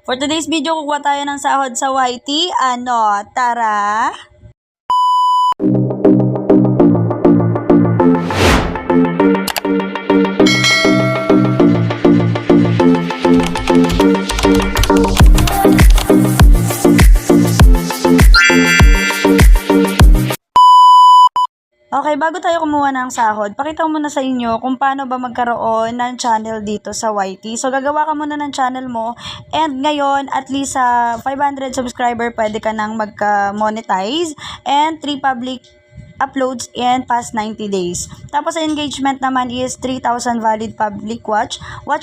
For today's video, kukuha tayo ng sahod sa YT. Ano? Tara! Okay, bago tayo kumuha ng sahod, pakita ko muna sa inyo kung paano ba magkaroon ng channel dito sa YT. So, gagawa ka muna ng channel mo and ngayon, at least sa 500 subscriber, pwede ka nang magka-monetize and 3 public uploads in past 90 days. Tapos sa engagement naman is 3,000 valid public watch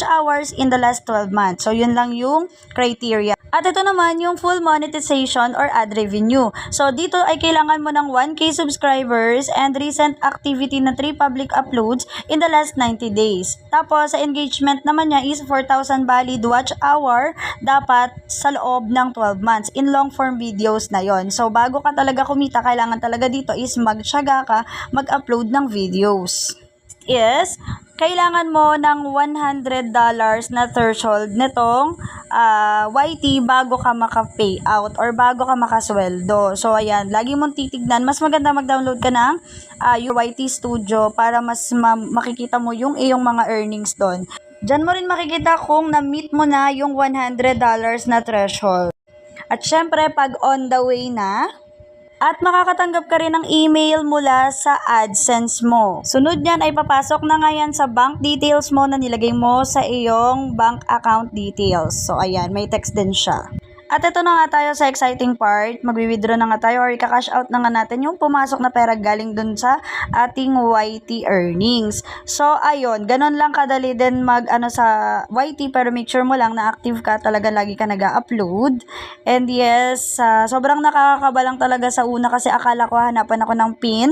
hours in the last 12 months. So, yun lang yung criteria. At ito naman yung full monetization or ad revenue. So, dito ay kailangan mo ng 1K subscribers and recent activity na 3 public uploads in the last 90 days. Tapos, sa engagement naman niya is 4,000 valid watch hour dapat sa loob ng 12 months. In long form videos na yon. So, bago ka talaga kumita, kailangan talaga dito is magtiyaga ka mag-upload ng videos. Is kailangan mo ng $100 na threshold nitong YT bago ka maka-pay out or bago ka makasweldo. So, ayan, lagi mong titignan. Mas maganda mag-download ka ng yung YT Studio para mas makikita mo yung iyong mga earnings doon. Diyan mo rin makikita kung na-meet mo na yung $100 na threshold. At syempre, pag on the way na, at makakatanggap ka rin ng email mula sa AdSense mo. Sunod niyan ay papasok na nga yan sa bank details mo na nilagay mo sa iyong bank account details. So, ayan, may text din siya. At ito na nga tayo sa exciting part. Magwi-withdraw na nga tayo or i-cash out na nga natin yung pumasok na pera galing dun sa ating YT earnings. So, ayun, ganun lang kadali din sa YT pero make sure mo lang na active ka, talaga lagi ka nag-upload. And yes, sobrang nakakakaba lang talaga sa una kasi akala ko hanapan ako ng PIN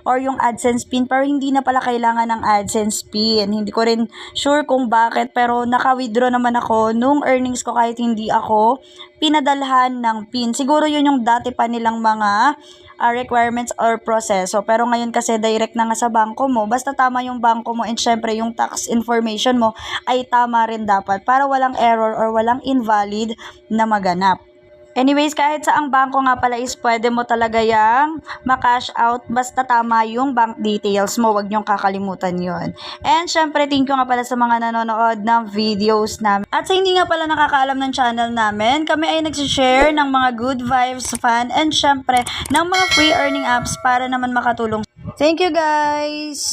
or yung AdSense PIN pero hindi na pala kailangan ng AdSense PIN. Hindi ko rin sure kung bakit pero naka-withdraw naman ako nung earnings ko kahit hindi ako pinadalhan ng PIN. Siguro yun yung dati pa nilang mga requirements or proseso. Pero ngayon kasi direct na nga sa bangko mo. Basta tama yung bangko mo and syempre yung tax information mo ay tama rin dapat para walang error or walang invalid na maganap. Anyways, kahit sa ang bangko nga pala is pwede mo talaga yung ma-cash out basta tama yung bank details mo. Huwag niyong kakalimutan yon. And syempre, thank you nga pala sa mga nanonood ng videos namin. At sa hindi nga pala nakakaalam ng channel namin, kami ay nagsishare ng mga good vibes, fun, and syempre ng mga free earning apps para naman makatulong. Thank you guys!